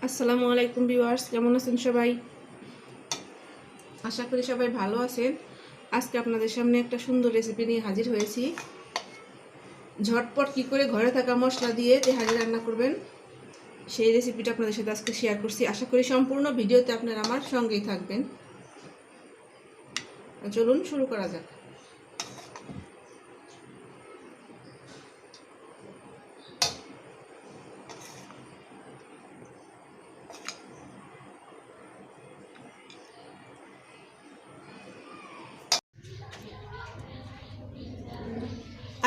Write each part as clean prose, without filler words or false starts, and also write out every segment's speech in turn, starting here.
আসসালামু আলাইকুম ভিউয়ার্স, কেমন আছেন সবাই? আশা করি সবাই ভালো আছেন। আজকে আপনাদের সামনে একটা সুন্দর রেসিপি নিয়ে হাজির হয়েছি। ঝটপট কি করে ঘরে থাকা মশলা দিয়ে তেহারি রান্না করবেন সেই রেসিপিটা আপনাদের সাথে আজকে শেয়ার করছি। আশা করি সম্পূর্ণ ভিডিওতে আপনারা আমার সঙ্গেই থাকবেন। চলুন শুরু করা যাক।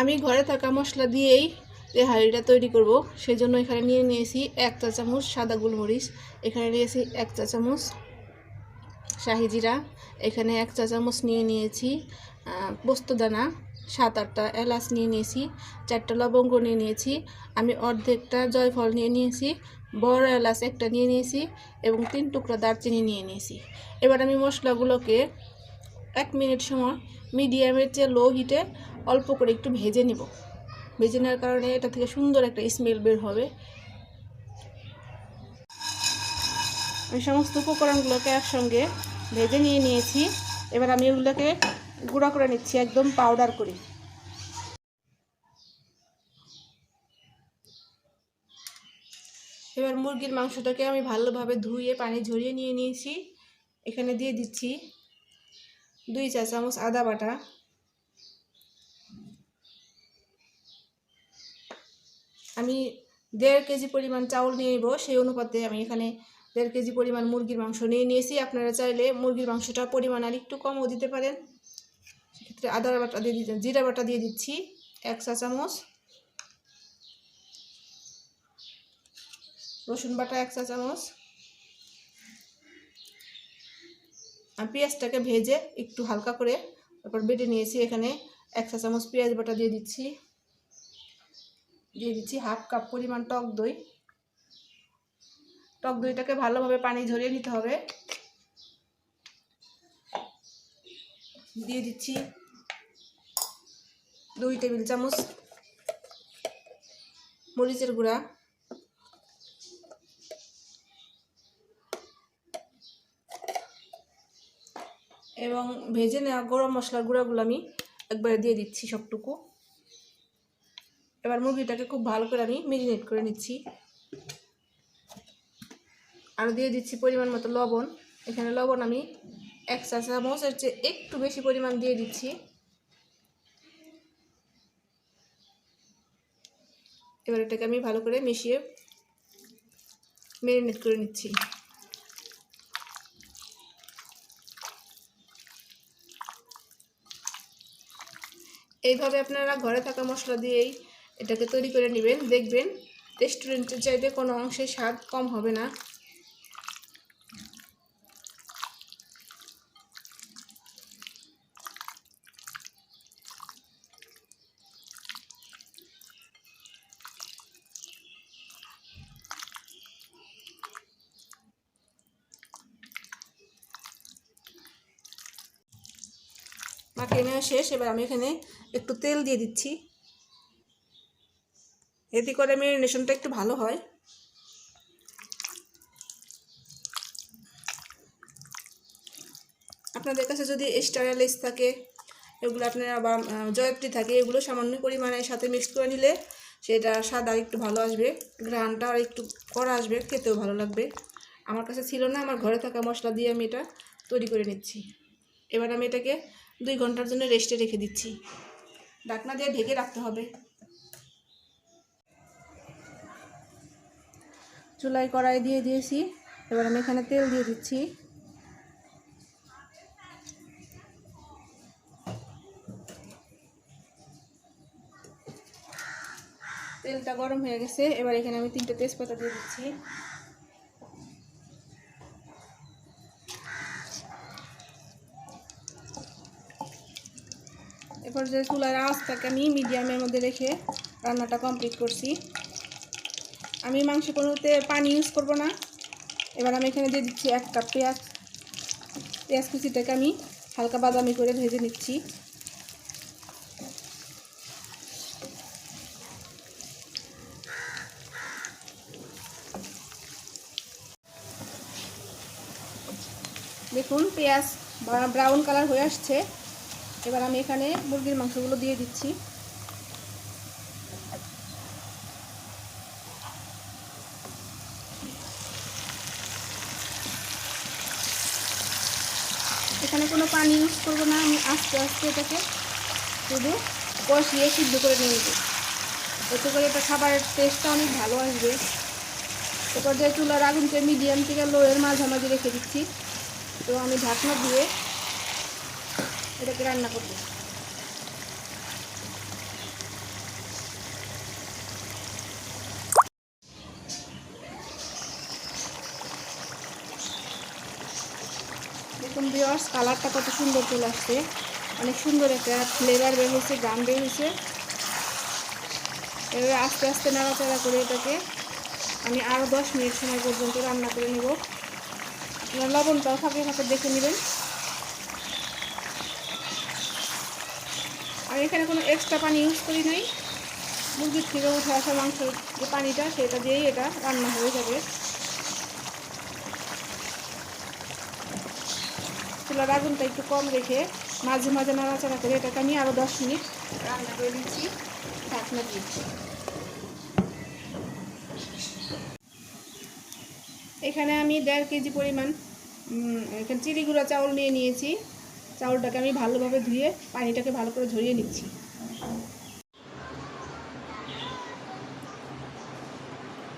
আমি ঘরে থাকা মশলা দিয়েই তেহারিটা তৈরি করব। সেই জন্য এখানে নিয়েছি 1 চা চামচ সাদা গোলমরিচ, এখানে নিয়েছি 1 চা চামচ শাহি জিরা, এখানে 1 চা চামচ নিয়েছি পোস্তদানা, 7-8টা এলাচ নিয়েছি, 4টা লবঙ্গ নিয়েছি, আমি অর্ধেকটা জয়ফল নিয়েছি, বড় এলাচ একটা নিয়েছি এবং 3 টুকরা দারচিনি নিয়েছি। এবার আমি মশলাগুলোকে 1 মিনিট সময় মিডিয়ামের চেয়ে লো হিটে অল্প করে একটু ভেজে নিব। ভেজে নেওয়ার কারণে এটা থেকে সুন্দর একটা স্মেল বের হবে। আমি সমস্ত উপকরণগুলোকে একসঙ্গে ভেজে নিয়েছি। এবার আমি এগুলোকে গুঁড়া করে নিচ্ছি, একদম পাউডার করি। এবার মুরগির মাংসটাকে আমি ভালোভাবে ধুয়ে পানি ঝরিয়ে নিয়েছি। এখানে দিয়ে দিচ্ছি 2 চা চামচ আদা বাটা, আমি 1.5 কেজি পরিমাণ চাউল নিয়ে নেব, সেই অনুপাতে আমি এখানে 1.5 কেজি পরিমাণ মুরগির মাংস নিয়েছি। আপনারা চাইলে মুরগির মাংসটা পরিমাণ আর একটু কমও দিতে পারেন। সেক্ষেত্রে আদা বাটা দিয়ে দিচ্ছি, জিরা বাটা দিয়ে দিচ্ছি 1 চা চামচ, রসুন বাটা 1 চা চামচ। আর পেঁয়াজটাকে ভেজে একটু হালকা করে তারপর বেটে নিয়েছি। এখানে 1 চা চামচ পেঁয়াজ বাটা দিয়ে দিচ্ছি 1/2 কাপ পরিমাণ টক দই। টক দইটাকে ভালোভাবে পানি ঝরিয়ে নিতে হবে। দিয়ে দিচ্ছি 2 টেবিল চামচ মরিচের গুঁড়া, এবং ভেজে নেওয়া গরম মশলার গুঁড়াগুলো আমি একবারে দিয়ে দিচ্ছি সবটুকু। এবার মুরগিটাকে খুব ভালো করে আমি মেরিনেট করে নিচ্ছি। আর দিয়ে দিচ্ছি পরিমাণ মতো লবণ। এখানে লবণ আমি 1 চা চামচের চেয়ে একটু বেশি পরিমাণ দিয়ে দিচ্ছি। এবার এটাকে আমি ভালো করে মিশিয়ে মেরিনেট করে নিচ্ছি। এইভাবে আপনারা ঘরে থাকা মশলা দিয়েই এটাকে তৈরি করে নেবেন, দেখবেন রেস্টুরেন্টের চাইতে কোনো অংশে স্বাদ কম হবে না। মাখিয়ে নেওয়া শেষ। এবার আমি এখানে একটু তেল দিয়ে দিচ্ছি, এতে করে ম্যারিনেশনটা একটু ভালো হয়। আপনাদের কাছে যদি এক্সট্রা লেস থাকে, এগুলো আপনারা বা জয়ত্রী থাকে, এগুলো সামান্য পরিমাণের সাথে মিক্স করে নিলে সেটা স্বাদ আর একটু ভালো আসবে, ঘ্রাণটা আর একটু কড়া আসবে, খেতেও ভালো লাগবে। আমার কাছে ছিল না, আমার ঘরে থাকা মশলা দিয়ে আমি এটা তৈরি করে নিচ্ছি। এবার আমি এটাকে 2 ঘন্টার জন্য রেস্টে রেখে দিচ্ছি। ঢাকনা দিয়ে ঢেকে রাখতে হবে। চুলায় কড়াই দিয়ে দিয়েছি। এবার আমি এখানে তেল দিয়ে দিচ্ছি। তেলটা গরম হয়ে গেছে। এবার এখানে আমি 3টে তেজপাতা দিয়ে দিচ্ছি। এরপর যে চুলার আঁচটাকে আমি মিডিয়ামের মধ্যে রেখে রান্নাটা কমপ্লিট করছি। আমি মাংসে কোনোতে পানি ইউজ করব না। এবার আমি এখানে দিয়ে দিচ্ছি 1 কাপ পেঁয়াজ। পেঁয়াজ কুচিটাকে আমি হালকা বাদামি করে ভেজে নিচ্ছি। দেখুন পেঁয়াজ ব্রাউন কালার হয়ে আসছে। এবার আমি এখানে মুরগির মাংসগুলো দিয়ে দিচ্ছি। এখানে কোনো পানি ইউজ করবো না, আমি আস্তে আস্তে এটাকে শুধু কষিয়ে সিদ্ধ করে নিয়ে নেব। এতে করে এটা খাবারের টেস্টটা অনেক ভালো আসবে। এরপর যে চুলার আগুনকে মিডিয়াম থেকে লোয়ের মাঝামাঝি রেখে দিচ্ছি। তো আমি ঢাকনা দিয়ে এটাকে রান্না করব। দেখুন ভিউয়ার্স, কালারটা কত সুন্দর চলে আসছে, অনেক সুন্দর একটা ফ্লেভার বের হয়েছে, গান বের হয়েছে। এবার আস্তে আস্তে নাড়াচাড়া করে এটাকে আমি আরও 10 মিনিট সময় পর্যন্ত রান্না করে নেব। আপনার লবণটাও ফাঁকে ফাঁকে দেখে নেবেন। আর এখানে কোনো এক্সট্রা পানি ইউজ করি নাই, মুরগির থেকে উঠে আসা মাংসের যে পানিটা সেটা দিয়েই এটা রান্না হয়ে যাবে। চুলার আগুনটা একটু কম রেখে মাঝে মাঝে নাড়াচাড়া করে এটাকে আমি আরও 10 মিনিট রান্না করে দিচ্ছি ঢাকনা দিয়ে। এখানে আমি 1.5 কেজি পরিমাণ এখানে চিনি গুঁড়া চাউল নিয়ে নিয়েছি। চাউলটাকে আমি ভালোভাবে ধুয়ে পানিটাকে ভালো করে ঝরিয়ে নিচ্ছি।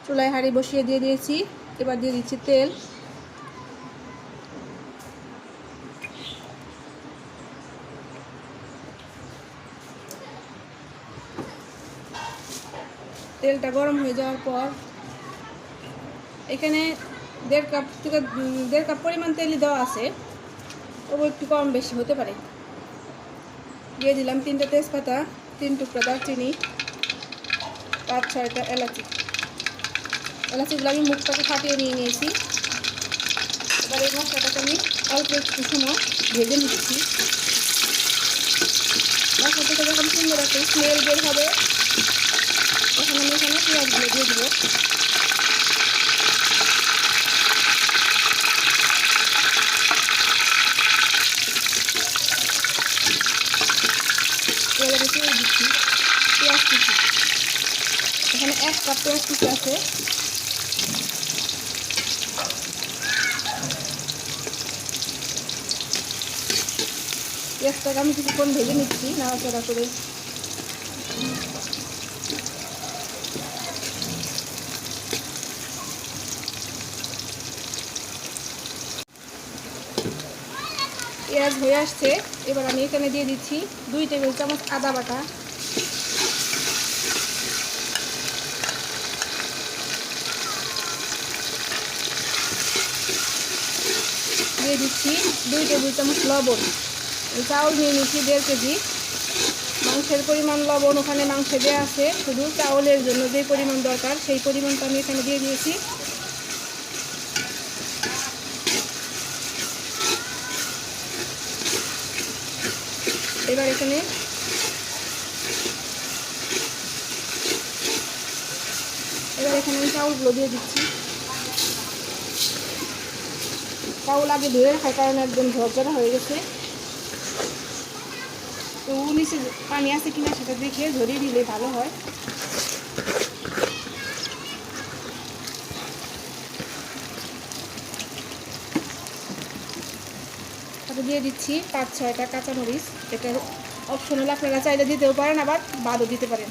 চুলায় হাঁড়ি বসিয়ে দিয়ে দিয়েছি। এবার দিয়ে দিচ্ছি তেল। তেলটা গরম হয়ে যাওয়ার পর এখানে 1.5 কাপ থেকে 1.5 কাপ পরিমাণ তেলই দেওয়া আছে, তবু একটু কম বেশি হতে পারে। দিয়ে দিলাম 3টা তেজপাতা, 3 টুকরা দারচিনি, 5-6টা এলাচি। এলাচিগুলো আমি মুখটাকে ফাটিয়ে নিয়ে নিয়েছি। এবার এই মশলাটাকে আমি অল্প একটু সময় ভেজে নিচ্ছি। মশলা থেকে যখন সুন্দর একটা স্মেল বের হবে তখন আমি এখানে পেঁয়াজগুলো দিয়ে দেবো। পেঁয়াজ দিয়ে দিচ্ছি পেঁয়াজ কুচি। এখানে 1 কাপ পেঁয়াজ কুচি আছে। পেঁয়াজটাকে আমি কিছুক্ষণ ভেজে নিচ্ছি নাড়াচাড়া করে। পেঁয়াজ হয়ে আসছে। এবার আমি এখানে দিয়ে দিচ্ছি 2 টেবিল চামচ আদা বাটা, দিয়ে দিচ্ছি 2 টেবিল চামচ লবণ। চাউল নিয়ে নিচ্ছি 1.5 কেজি। মাংসের পরিমাণ লবণ ওখানে মাংসে দেওয়া আছে, শুধু চাউলের জন্য যে পরিমাণ দরকার সেই পরিমাণটা আমি এখানে দিয়ে দিয়েছি। এবার এখানে আমি চাউলগুলো দিয়ে দিচ্ছি। চাউল আগে ধুয়ে রাখার কারণে একদম ঝরঝরা হয়ে গেছে। তো নিচে পানি আছে কিনা সেটা দেখে ঝরিয়ে দিলে ভালো হয়। তারপর দিয়ে দিচ্ছি 5-6টা কাঁচামরিচ। এটা অপশনাল, আপনারা চাইলে দিতেও পারেন, আবার বাদও দিতে পারেন।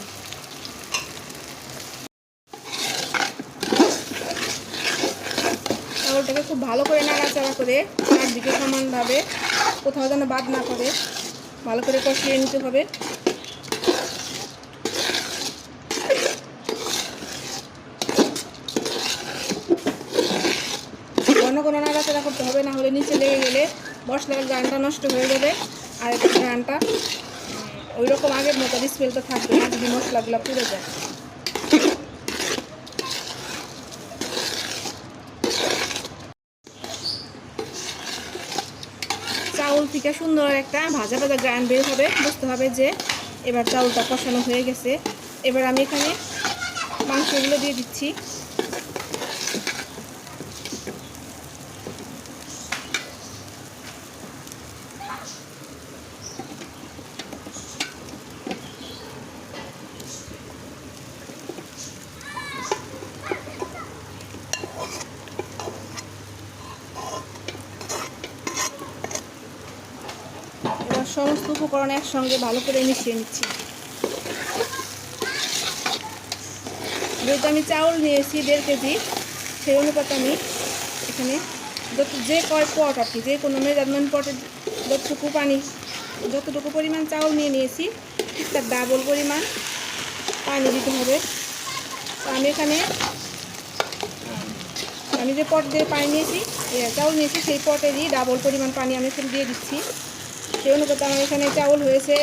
চাউলটাকে খুব ভালো করে নাড়াচাড়া করে চারদিকে সমানভাবে, কোথাও যেন বাদ না করে, ভালো করে কষিয়ে নিতে হবে। ঘন ঘন নাড়াচাড়া করতে হবে, না হলে নিচে লেগে গেলে মশলার গানটা নষ্ট হয়ে যাবে। আর এটা গানটা ওই রকম আগের মতো স্মেলটা থাকবে না যদি মশলাগুলো পুড়ে যায়। চাউল থেকে সুন্দর একটা ভাজা ভাজা গ্রান বের হবে, বুঝতে হবে যে এবার চাউলটা কষানো হয়ে গেছে। এবার আমি এখানে মাংসগুলো দিয়ে দিচ্ছি। সমস্ত উপকরণ একসঙ্গে ভালো করে মিশিয়ে নিচ্ছি। যেহেতু আমি চাউল নিয়েছি 1.5 কেজি, সেই অনুপাতে আমি এখানে যে কয় পট আর কি, যে কোনো মেজারমেন্ট পটে যতটুকু পরিমাণ চাউল নিয়েছি ঠিক তার ডাবল পরিমাণ পানি দিতে হবে। তো আমি এখানে যে পট দিয়ে পানি নিয়েছি, চাউল নিয়েছি, সেই পটেরই ডাবল পরিমাণ পানি আমি এখানে দিয়ে দিচ্ছি। সেই অনুপাতে আমার এখানে চাউল হয়েছে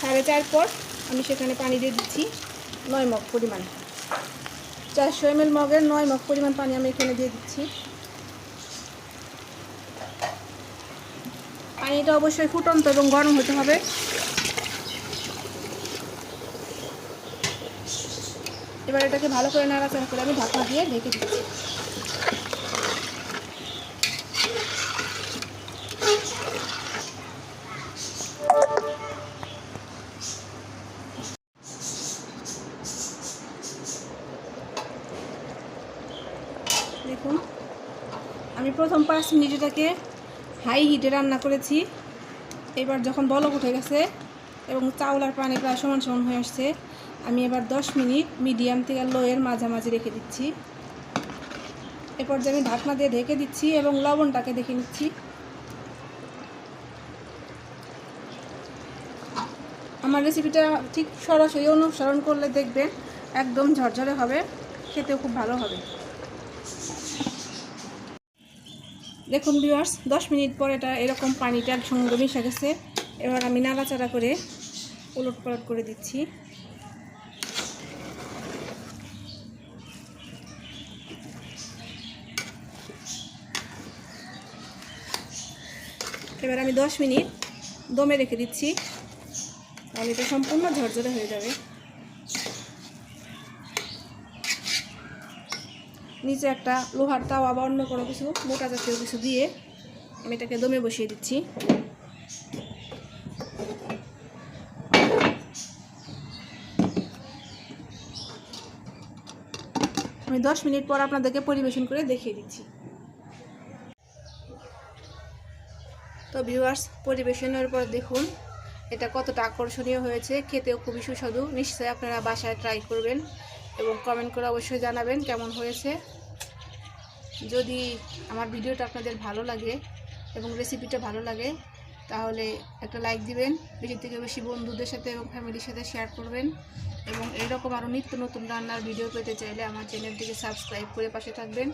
4.5 পট। আমি সেখানে পানি দিয়ে দিচ্ছি 9 মগ পরিমাণ। 400 ml মগের 9 মগ পরিমাণ পানি আমি এখানে দিয়ে দিচ্ছি। পানিটা অবশ্যই ফুটন্ত এবং গরম হতে হবে। এবার এটাকে ভালো করে নাড়াচাড়া করে আমি ঢাকনা দিয়ে ঢেকে দিচ্ছি। দেখুন, আমি প্রথম 5 মিনিট এটাকে হাই হিটে রান্না করেছি। এবার যখন বলক উঠে গেছে এবং চাউল আর পানি প্রায় সমান সমান হয়ে আসছে, আমি এবার 10 মিনিট মিডিয়াম থেকে লোয়ের মাঝামাঝি রেখে দিচ্ছি। এরপর যে আমি ঢাকনা দিয়ে ঢেকে দিচ্ছি এবং লবণটাকে দেখে নিচ্ছি। আমার রেসিপিটা ঠিক সরাসরি অনুসরণ করলে দেখবেন একদম ঝরঝরে হবে, খেতেও খুব ভালো হবে। দেখুন ভিউয়ার্স, 10 মিনিট পর এটা এরকম পানিটা একসঙ্গে মিশে গেছে। এবার আমি নাড়াচাড়া করে উলটপালট করে দিচ্ছি। এবার আমি 10 মিনিট দমে রেখে দিচ্ছি, তাহলে এটা সম্পূর্ণ ঝরঝরে হয়ে যাবে। নিচে একটা লোহার তাওয়া বা অন্য কোনো কিছু মোটা জাতীয় কিছু দিয়ে আমি এটাকে দমে বসিয়ে দিচ্ছি। আমি 10 মিনিট পর আপনাদেরকে পরিবেশন করে দেখিয়ে দিচ্ছি। তো ভিউয়ার্স, পরিবেশনের পর দেখুন এটা কতটা আকর্ষণীয় হয়েছে, খেতেও খুবই সুস্বাদু। নিশ্চয়ই আপনারা বাসায় ট্রাই করবেন এবং কমেন্ট করে অবশ্যই জানাবেন কেমন হয়েছে। যদি আমার ভিডিওটা আপনাদের ভালো লাগে এবং রেসিপিটা ভালো লাগে তাহলে একটা লাইক দিবেন, বেশি থেকে বেশি বন্ধুদের সাথে এবং ফ্যামিলির সাথে শেয়ার করবেন এবং এরকম আরও নিত্য নতুন রান্নার ভিডিও পেতে চাইলে আমার চ্যানেলটিকে সাবস্ক্রাইব করে পাশে থাকবেন।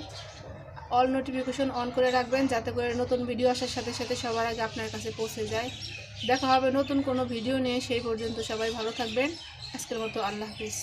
অল নোটিফিকেশন অন করে রাখবেন যাতে করে নতুন ভিডিও আসার সাথে সাথে সবার আগে আপনার কাছে পৌঁছে যায়। দেখা হবে নতুন কোনো ভিডিও নিয়ে, সেই পর্যন্ত সবাই ভালো থাকবেন। আজকের মতো আল্লাহ হাফিজ।